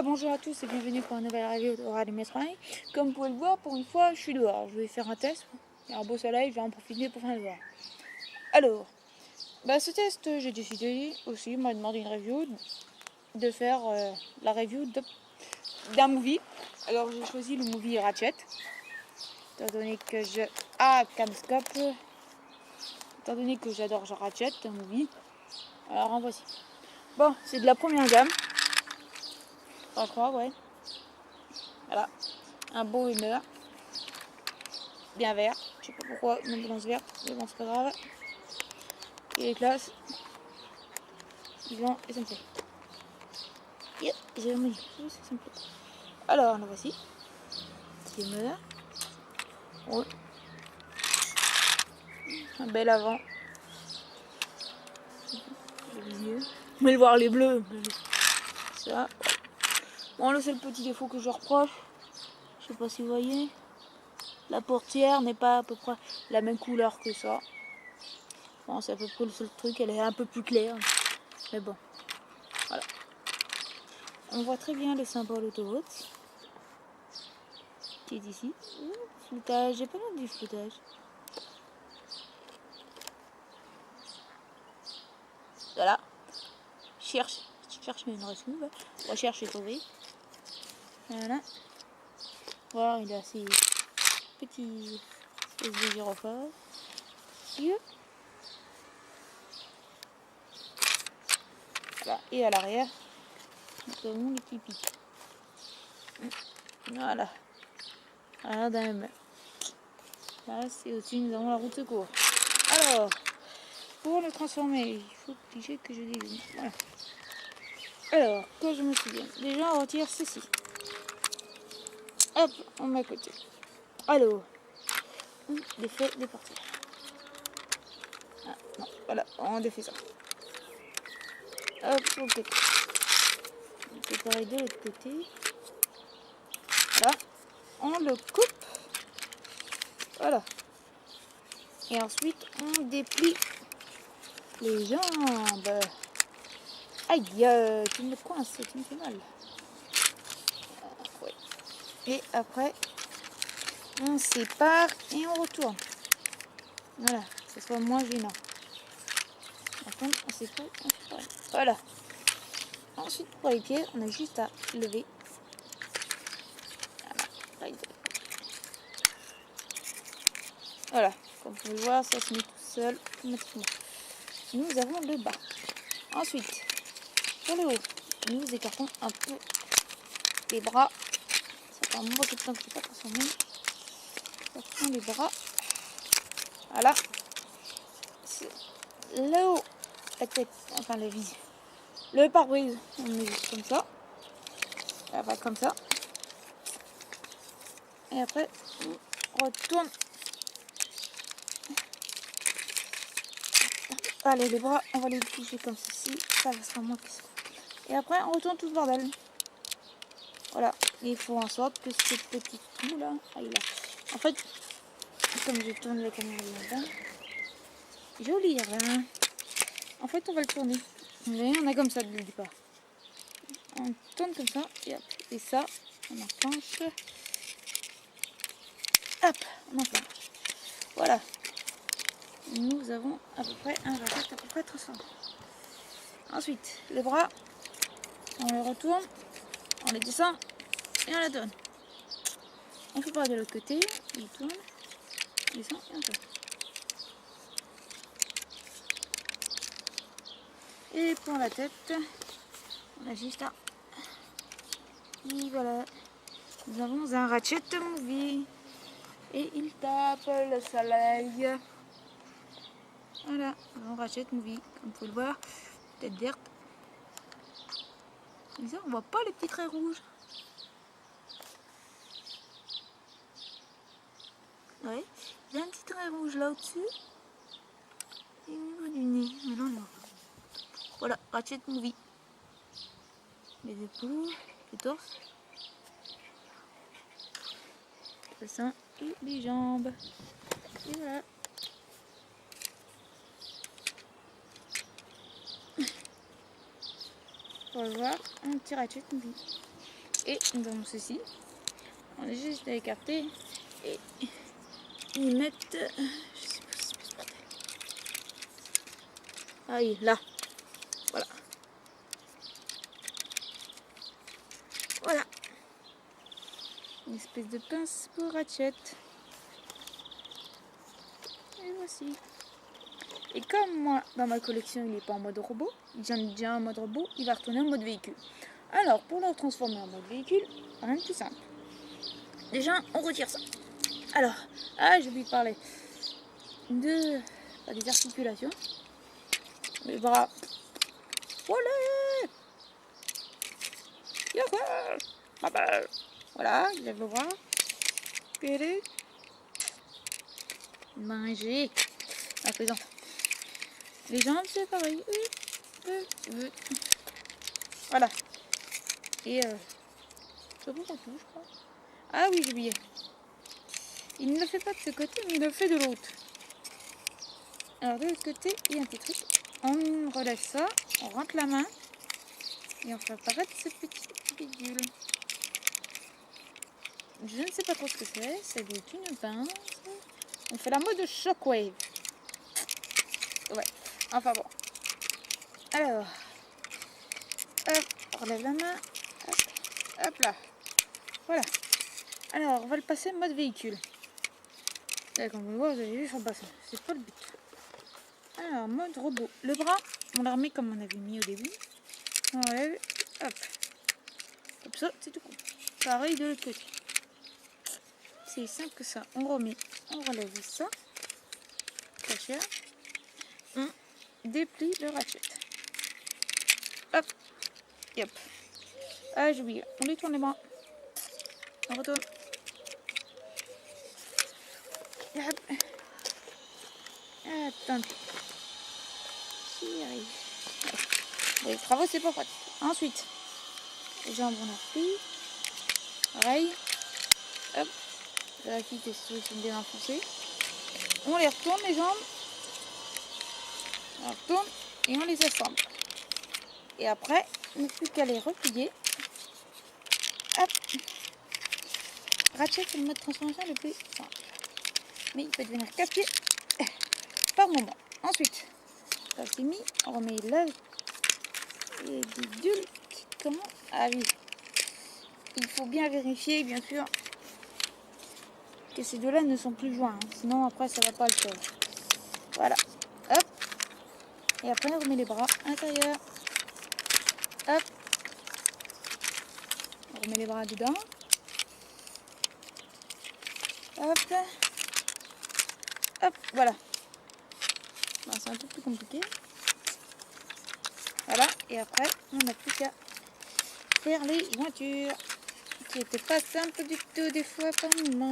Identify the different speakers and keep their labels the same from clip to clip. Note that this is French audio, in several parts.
Speaker 1: Bonjour à tous et bienvenue pour une nouvelle review de Rally Train. Comme vous pouvez le voir, pour une fois, je suis dehors. Je vais faire un test. Il y a un beau soleil, je vais en profiter pour faire le voir. Alors, ce test, j'ai décidé aussi, m'a demandé une review, de faire la review d'un movie. Alors, j'ai choisi le movie Ratchet. Étant donné que Camscope. Étant donné que j'adore Ratchet, un movie. Alors, en voici. Bon, c'est de la première gamme. Enfin, je crois, ouais. Voilà, un beau humeur, bien vert, je sais pas pourquoi, même dans ce vert, mais bon, c'est pas grave. Il est classe, vivant et ça me plaît. Yeah, j'ai mis, ça me plaît. Alors, la voici, petit humeur, ouais. Un bel avant, les yeux, mais le voir les bleus, ça. Bon, là c'est le petit défaut que je reproche, je sais pas si vous voyez. La portière n'est pas à peu près la même couleur que ça. Bon, c'est à peu près le seul truc, elle est un peu plus claire. Mais bon, voilà. On voit très bien le symbole autoroute qui est ici. Floutage, j'ai pas mal du floutage. Voilà. Cherche mais il ne reste plus. Recherche et trouver. Voilà. Voir, il a assez petits espèces de gyrophare. Voilà. Et à l'arrière, nous avons les pipi. Voilà. Voilà d'un. Là, c'est au-dessus, nous avons la route secours. Alors, pour le transformer, il faut cliquer que je dise. Voilà. Alors, que je me souviens. Déjà, on retire ceci. Hop, on met à côté. Alors, on défait des portières. Ah, non, voilà, on défait ça. Hop, ok. On fait pareil de l'autre côté. Là, on le coupe. Voilà. Et ensuite, on déplie les jambes. Aïe, tu me coinces, tu me fais mal. Ouais. Et après, on sépare et on retourne. Voilà, que ce soit moins gênant. Maintenant, on sépare, on sépare. Voilà. Ensuite, pour les pieds, on a juste à lever. Voilà, comme vous pouvez le voir, ça se met tout seul automatiquement. Nous avons le bas. Ensuite, pour le haut, nous écartons un peu les bras. Ça fait un moment que je ne sais pas transformer. Écartons les bras. Voilà. Le haut, la tête, enfin la visée. Le pare-brise, on met juste comme ça. Après comme ça. Et après, on retourne. Allez, les bras, on va les toucher comme ceci. Ça sera moins que ça. Et après, on retourne tout ce bordel. Voilà. Et il faut en sorte que ce petit trou là, aille là. En fait, comme je tourne la caméra là-bas, joli, hein. En fait, on va le tourner. Vous voyez, on a comme ça du départ. On tourne comme ça, et hop. Et ça, on enclenche. Hop, on enclenche. Voilà. Nous avons à peu près un ratchet à peu près transformé. Ensuite, les bras, on les retourne, on les descend et on les donne. On fait pas de l'autre côté, on tourne, on descend et on tourne. Et pour la tête, on a juste à... Et voilà, nous avons un Ratchet Movie. Et il tape le soleil. Voilà, un Ratchet Movie, comme vous pouvez le voir, tête verte. Ici, on voit pas les petits traits rouges. Ouais, il y a un petit trait rouge là au-dessus. Et au niveau du nez, maintenant non. Voilà, Ratchet Movie. Les épaules, le torse, le sein et les jambes. Et voilà. Pour le voir, un petit Ratchet Movie. Et nous avons ceci. On est juste à écarter et ils mettent. Je sais pas si c'est ce bordel. Ah oui, là. Voilà. Voilà. Une espèce de pince pour ratchet. Et voici. Et comme moi, dans ma collection, il n'est pas en mode robot, j'en ai déjà en mode robot, il va retourner en mode véhicule. Alors, pour le transformer en mode véhicule, rien de plus simple. Déjà, on retire ça. Alors, j'ai oublié de parler des articulations. Les bras. Voilà. Voilà, il lève le bras. Puis manger. En faisant. Les jambes, c'est pareil. Voilà. Et c'est bon pour tout, je crois. Ah oui, j'ai oublié. Il ne le fait pas de ce côté, mais il le fait de l'autre. Alors de l'autre côté, il y a un petit truc. On relève ça, on rentre la main et on fait apparaître ce petit bidule. Je ne sais pas trop ce que c'est doit être une pince. On fait la mode shockwave. Ouais, enfin bon. Alors, hop, on relève la main. Hop, hop là. Voilà. Alors, on va le passer en mode véhicule. Et comme vous le voyez, vous avez vu, je repasse. C'est pas le but. Alors, mode robot. Le bras, on la remet comme on avait mis au début. On enlève, hop. Comme ça, c'est tout cool. Pareil de l'autre côté. C'est simple que ça. On remet, on relève ça. Cacher. On déplie le ratchet. Hop. Yep. Ah, j'ai oublié. On détourne les bras. On retourne. Hop. Attendez. J'y arrive. Les travaux, c'est pas pratique. Ensuite, les jambes, on a pris. Pareil. Hop. Vérifie que les souris sont bien enfoncées. On les retourne, les jambes. On retourne et on les assemble. Et après, il n'y a plus qu'à les replier. Hop. Ratchet, c'est le mode transformation le plus simple. Mais il peut devenir casse-pied par moment. Ensuite, ça c'est mis, on remet là les bidules qui commencent. Ah oui, il faut bien vérifier, bien sûr, que ces deux-là ne sont plus joints. Hein. Sinon, après, ça va pas le faire. Voilà. Hop. Et après, on remet les bras intérieurs. Hop. On remet les bras dedans. Hop. Hop. Voilà. Bon, c'est un peu plus compliqué. Voilà. Et après, on n'a plus qu'à faire les jointures. Qui n'étaient pas simples du tout des fois par moment.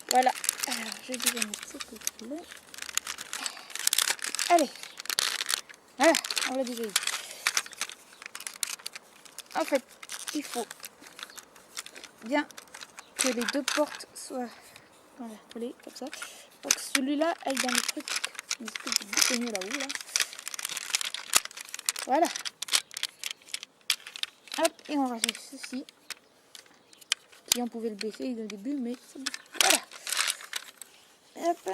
Speaker 1: Voilà. Alors, je vais déjà mettre ce côté-là. Allez. Voilà. On l'a déjà dit. En fait, il faut bien que les deux portes soient collées comme ça. Pour que celui-là aille dans le truc. Une espèce de boutonnier là-haut. Là. Voilà. Hop, et on rajoute ceci. Qui on pouvait le baisser au début, mais voilà. Hop.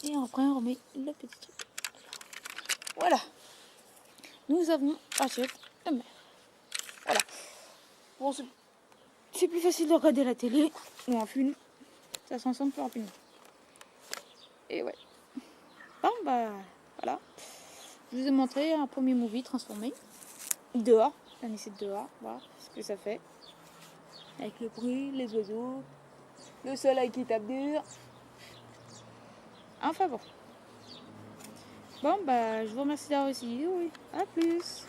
Speaker 1: Et après on remet le petit truc. Voilà. Nous avons acheté la mer. Voilà. Bon, c'est plus facile de regarder la télé ou en film. Ça s'ensemble plus rapidement. Et ouais. Bon bah voilà. Je vous ai montré un premier movie transformé. Dehors. Un essai de dehors. Voilà ce que ça fait. Avec le bruit, les oiseaux, le soleil qui tape dur. Enfin bon. Bon bah je vous remercie d'avoir essayé. Oui. À plus.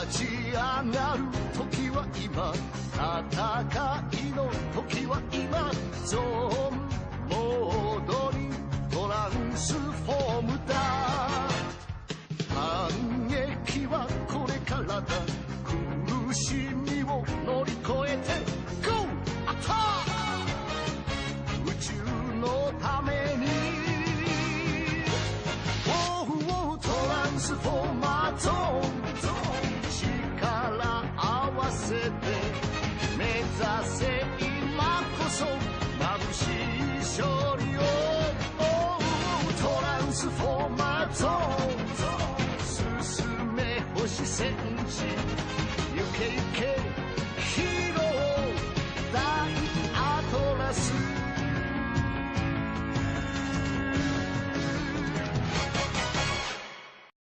Speaker 2: 立ち上がる時は今、戦いの時は今、ゾーンモードにトランスフォームだ。反撃はこれからだ。苦しみを乗り越えて GO! アタック！宇宙のためにトランスフォーム